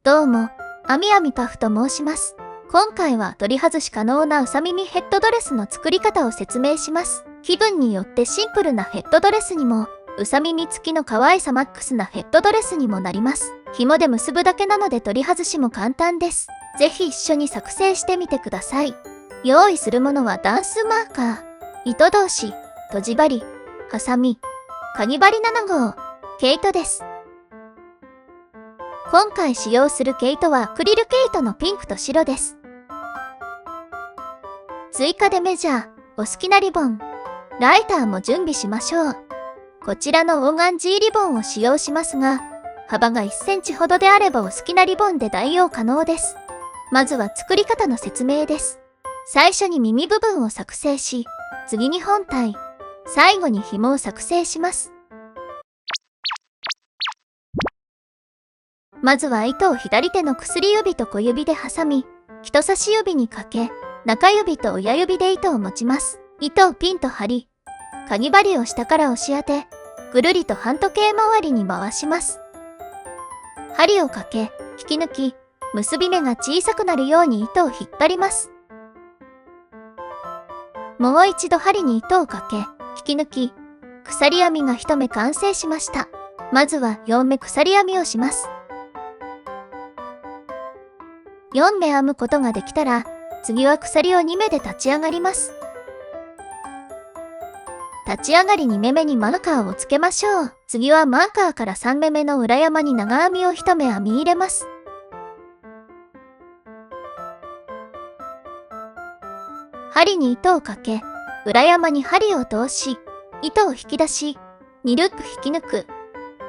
どうも、あみあみパフと申します。今回は取り外し可能なうさ耳ヘッドドレスの作り方を説明します。気分によってシンプルなヘッドドレスにも、うさ耳付きの可愛さマックスなヘッドドレスにもなります。紐で結ぶだけなので取り外しも簡単です。ぜひ一緒に作成してみてください。用意するものはダンスマーカー、糸通し、とじ針、ハサミ、かぎ針7号、毛糸です。今回使用する毛糸はアクリル毛糸のピンクと白です。追加でメジャー、お好きなリボン、ライターも準備しましょう。こちらのオーガンジーリボンを使用しますが、幅が1センチほどであればお好きなリボンで代用可能です。まずは作り方の説明です。最初に耳部分を作成し、次に本体、最後に紐を作成します。まずは糸を左手の薬指と小指で挟み、人差し指にかけ、中指と親指で糸を持ちます。糸をピンと張り、かぎ針を下から押し当て、ぐるりと半時計回りに回します。針をかけ、引き抜き、結び目が小さくなるように糸を引っ張ります。もう一度針に糸をかけ、引き抜き、鎖編みが一目完成しました。まずは4目鎖編みをします。4目編むことができたら、次は鎖を2目で立ち上がります。立ち上がり2目目にマーカーをつけましょう。次はマーカーから3目目の裏山に長編みを1目編み入れます。針に糸をかけ、裏山に針を通し、糸を引き出し、2ルック引き抜く。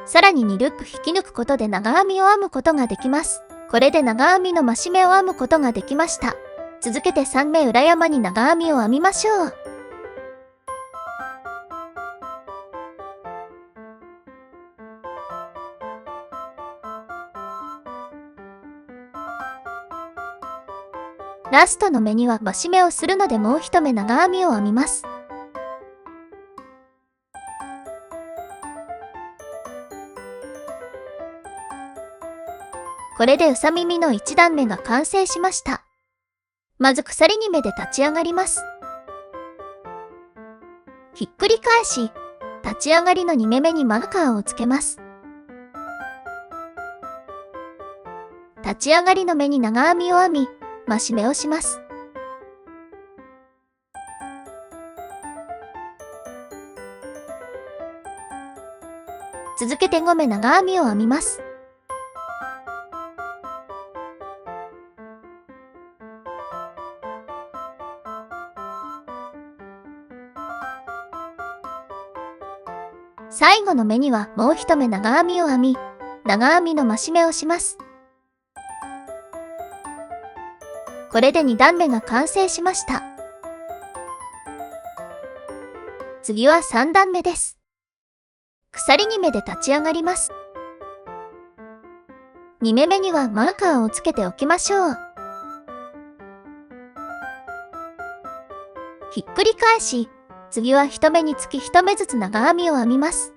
さらに2ルック引き抜くことで長編みを編むことができます。これで長編みの増し目を編むことができました。続けて3目裏山に長編みを編みましょう。ラストの目には増し目をするのでもう一目長編みを編みます。これでうさ耳の1段目が完成しました。まず鎖2目で立ち上がります。ひっくり返し、立ち上がりの2目目にマーカーをつけます。立ち上がりの目に長編みを編み、増し目をします。続けて5目長編みを編みます。最後の目にはもう一目長編みを編み、長編みの増し目をします。これで2段目が完成しました。次は3段目です。鎖2目で立ち上がります。2目目にはマーカーをつけておきましょう。ひっくり返し、次は1目につき1目ずつ長編みを編みます。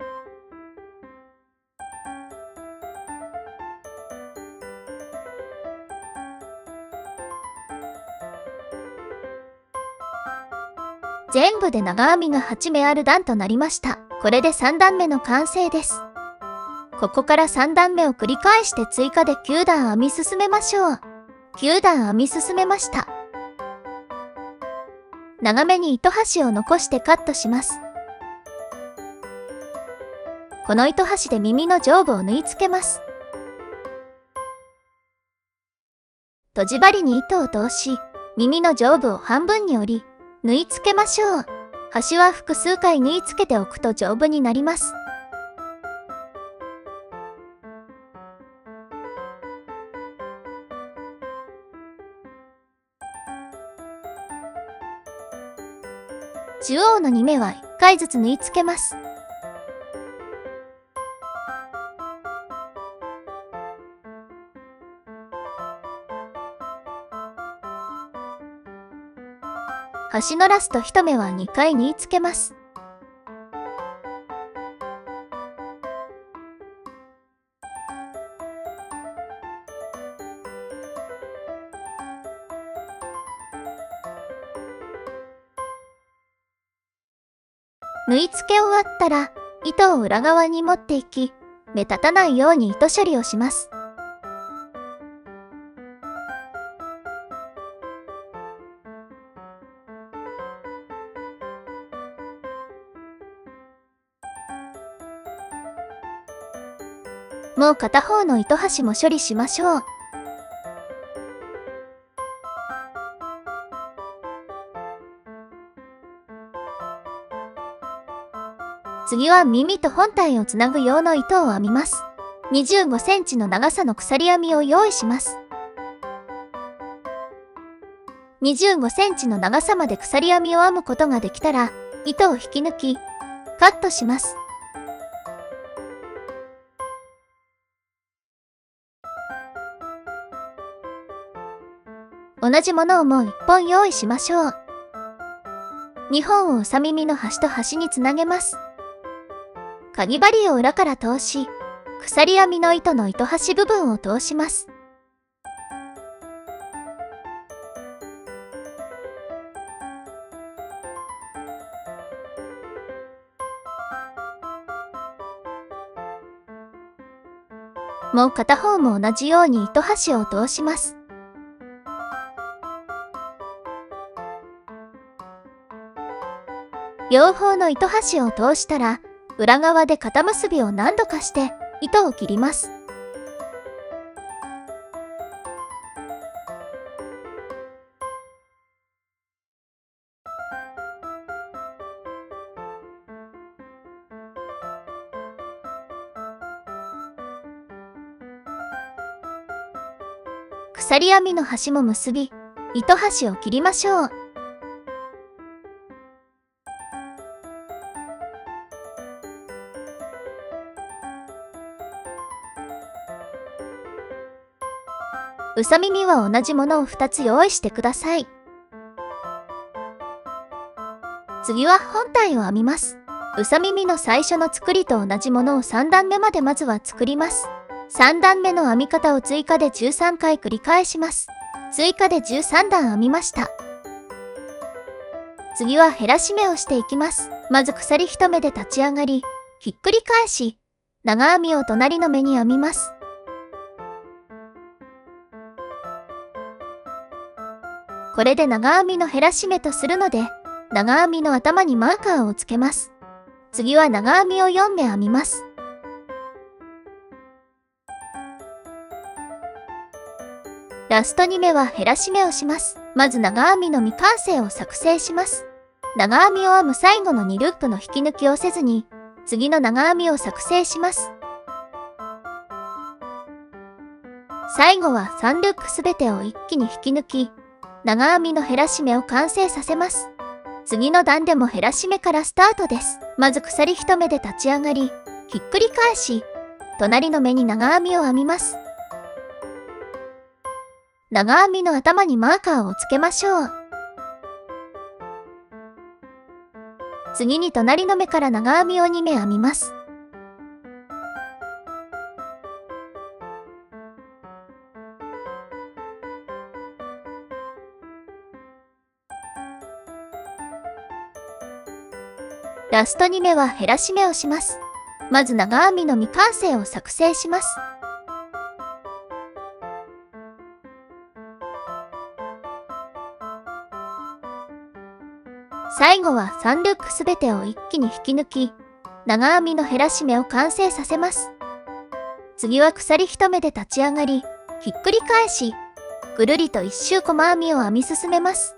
全部で長編みが8目ある段となりました。これで3段目の完成です。ここから3段目を繰り返して追加で9段編み進めましょう。9段編み進めました。長めに糸端を残してカットします。この糸端で耳の上部を縫い付けます。とじ針に糸を通し、耳の上部を半分に折り、縫い付けましょう。端は複数回縫い付けておくと丈夫になります。中央の2目は1回ずつ縫い付けます。端のラスト1目は2回縫い付けます。縫い付け終わったら、糸を裏側に持っていき、目立たないように糸処理をします。もう片方の糸端も処理しましょう。次は耳と本体をつなぐ用の糸を編みます。25センチの長さの鎖編みを用意します。25センチの長さまで鎖編みを編むことができたら、糸を引き抜き、カットします。同じものをもう1本用意しましょう。2本をうさ耳の端と端につなげます。かぎ針を裏から通し、鎖編みの糸の糸端部分を通します。もう片方も同じように糸端を通します。両方の糸端を通したら、裏側で肩結びを何度かして糸を切ります。鎖編みの端も結び、糸端を切りましょう。うさ耳は同じものを2つ用意してください。次は本体を編みます。うさ耳の最初の作りと同じものを3段目までまずは作ります。3段目の編み方を追加で13回繰り返します。追加で13段編みました。次は減らし目をしていきます。まず鎖1目で立ち上がり、ひっくり返し、長編みを隣の目に編みます。これで長編みの減らし目とするので、長編みの頭にマーカーをつけます。次は長編みを4目編みます。ラスト2目は減らし目をします。まず長編みの未完成を作成します。長編みを編む最後の2ループの引き抜きをせずに、次の長編みを作成します。最後は3ループすべてを一気に引き抜き、長編みの減らし目を完成させます。次の段でも減らし目からスタートです。まず鎖1目で立ち上がり、ひっくり返し、隣の目に長編みを編みます。長編みの頭にマーカーをつけましょう。次に隣の目から長編みを2目編みます。ラスト2目は減らし目をします。まず長編みの未完成を作成します。最後は3ループすべてを一気に引き抜き、長編みの減らし目を完成させます。次は鎖1目で立ち上がり、ひっくり返し、ぐるりと1周細編みを編み進めます。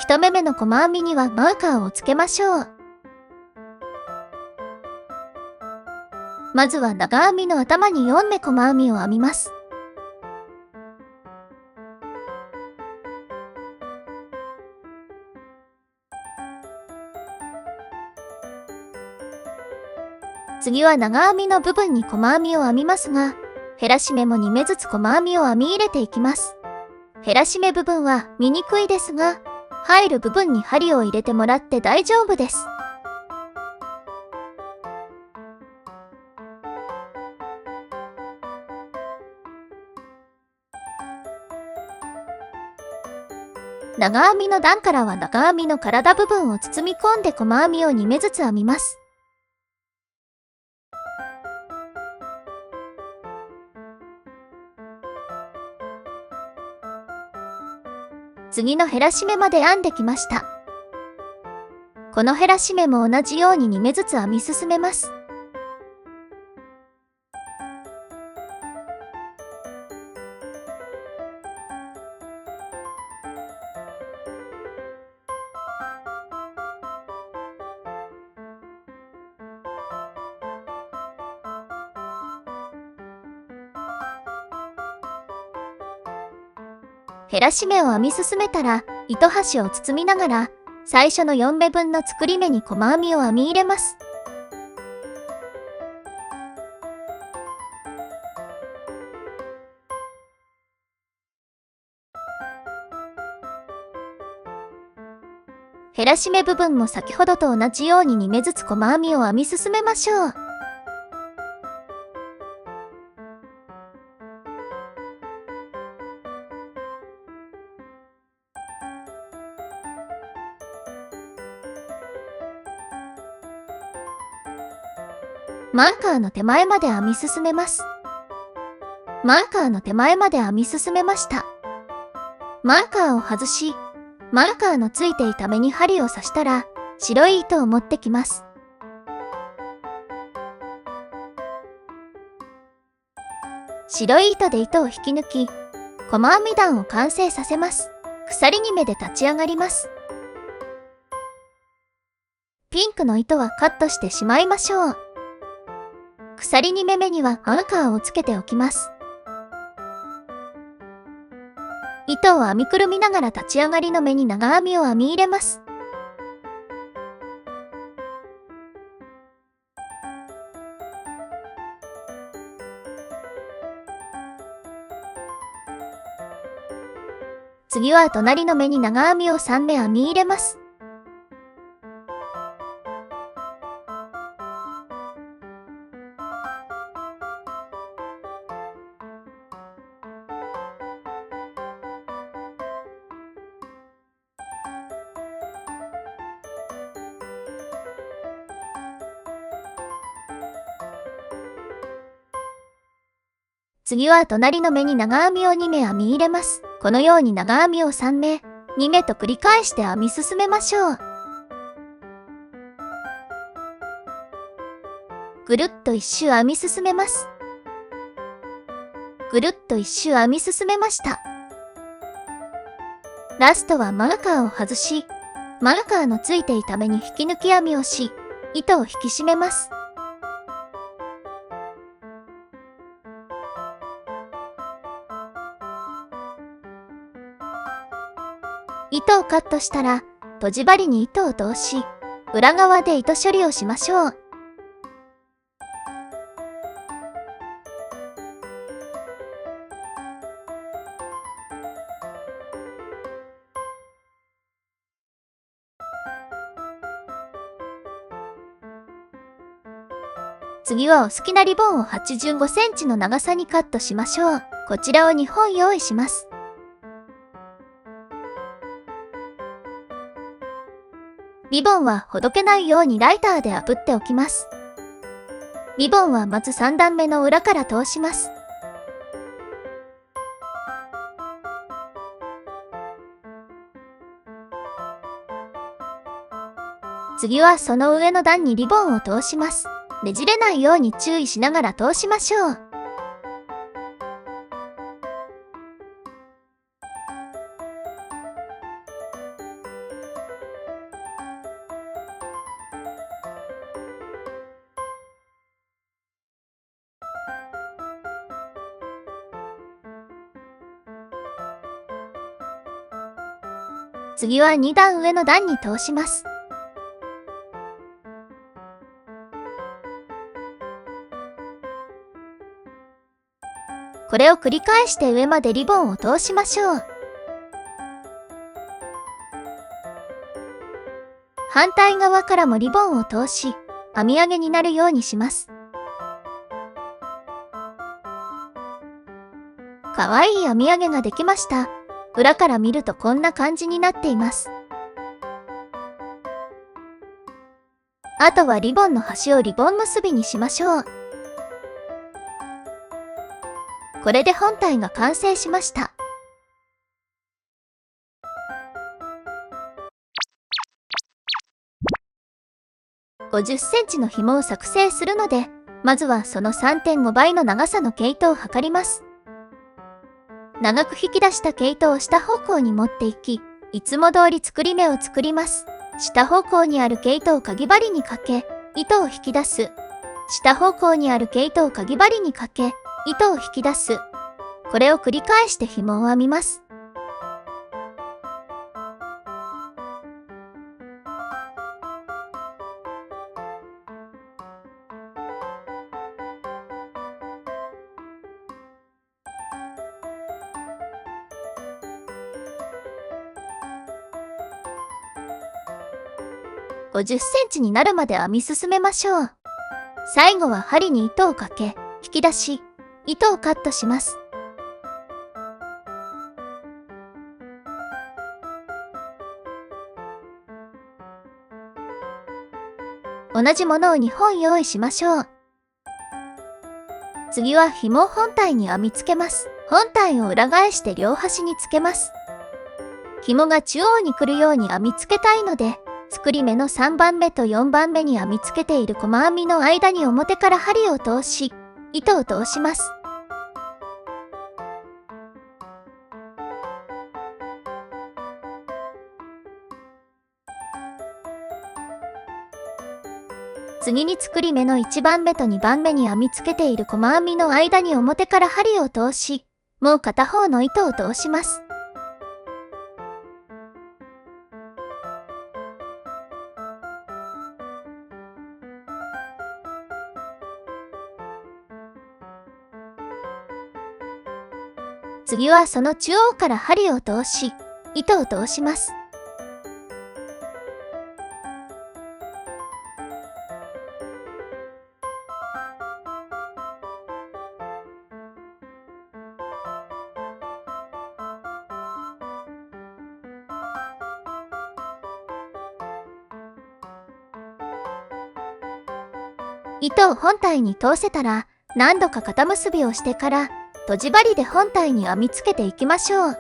1目目の細編みにはマーカーをつけましょう。まずは長編みの頭に4目細編みを編みます。次は長編みの部分に細編みを編みますが、減らし目も2目ずつ細編みを編み入れていきます。減らし目部分は見にくいですが、入る部分に針を入れてもらって大丈夫です。長編みの段からは長編みの体部分を包み込んで細編みを2目ずつ編みます。次の減らし目まで編んできました。この減らし目も同じように2目ずつ編み進めます。減らし目を編み進めたら、糸端を包みながら、最初の4目分の作り目に細編みを編み入れます。減らし目部分も先ほどと同じように2目ずつ細編みを編み進めましょう。マーカーの手前まで編み進めます。マーカーの手前まで編み進めました。マーカーを外し、マーカーのついていた目に針を刺したら、白い糸を持ってきます。白い糸で糸を引き抜き、細編み段を完成させます。鎖2目で立ち上がります。ピンクの糸はカットしてしまいましょう。鎖2目目にはマーカーをつけておきます。糸を編みくるみながら立ち上がりの目に長編みを編み入れます。次は隣の目に長編みを3目編み入れます。次は隣の目に長編みを2目編み入れます。このように長編みを3目、2目と繰り返して編み進めましょう。ぐるっと一周編み進めます。ぐるっと一周編み進めました。ラストはマーカーを外し、マーカーのついていた目に引き抜き編みをし、糸を引き締めます。糸をカットしたら、とじ針に糸を通し、裏側で糸処理をしましょう。次はお好きなリボンを85センチの長さにカットしましょう。こちらを2本用意します。リボンはほどけないようにライターで炙っておきます。リボンはまず3段目の裏から通します。次はその上の段にリボンを通します。ねじれないように注意しながら通しましょう。次は2段上の段に通します。これを繰り返して上までリボンを通しましょう。反対側からもリボンを通し、編み上げになるようにします。かわいい編み上げができました。裏から見るとこんな感じになっています。あとはリボンの端をリボン結びにしましょう。これで本体が完成しました。50センチの紐を作成するので、まずはその 3.5 倍の長さの毛糸を測ります。長く引き出した毛糸を下方向に持っていき、いつも通り作り目を作ります。下方向にある毛糸をかぎ針にかけ、糸を引き出す。下方向にある毛糸をかぎ針にかけ、糸を引き出す。これを繰り返して紐を編みます。50センチになるまで編み進めましょう。最後は針に糸をかけ、引き出し、糸をカットします。同じものを2本用意しましょう。次は紐を本体に編み付けます。本体を裏返して両端につけます。紐が中央に来るように編み付けたいので、作り目の3番目と4番目に編み付けている細編みの間に表から針を通し、糸を通します。次に作り目の1番目と2番目に編み付けている細編みの間に表から針を通し、もう片方の糸を通します。次はその中央から針を通し、糸を通します。糸を本体に通せたら、何度か肩結びをしてから、とじ針で本体に編み付けていきましょう。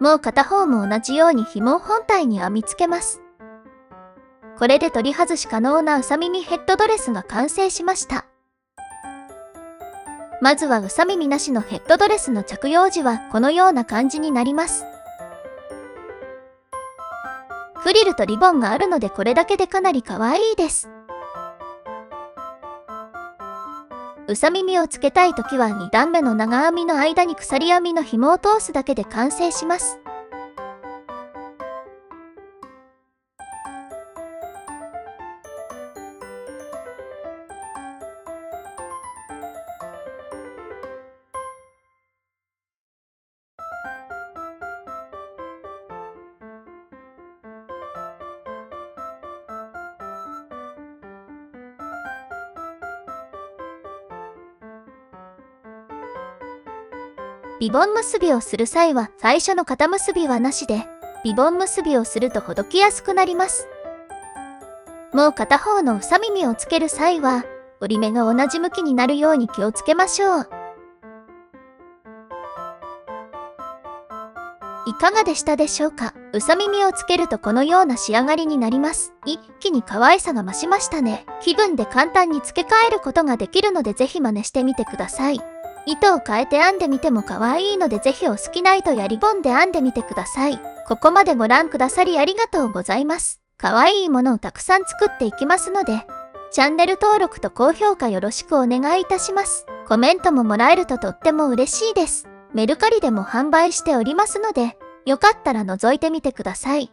もう片方も同じように紐を本体に編み付けます。これで取り外し可能なうさ耳ヘッドドレスが完成しました。まずはうさ耳なしのヘッドドレスの着用時はこのような感じになります。フリルとリボンがあるのでこれだけでかなり可愛いです。うさ耳をつけたいときは2段目の長編みの間に鎖編みの紐を通すだけで完成します。リボン結びをする際は最初の肩結びはなしで、リボン結びをするとほどきやすくなります。もう片方のうさ耳をつける際は、折り目が同じ向きになるように気をつけましょう。いかがでしたでしょうか？うさ耳をつけるとこのような仕上がりになります。一気に可愛さが増しましたね。気分で簡単に付け替えることができるのでぜひ真似してみてください。糸を変えて編んでみても可愛いのでぜひお好きな糸やリボンで編んでみてください。ここまでご覧くださりありがとうございます。可愛いものをたくさん作っていきますので、チャンネル登録と高評価よろしくお願いいたします。コメントももらえるととっても嬉しいです。メルカリでも販売しておりますので、よかったら覗いてみてください。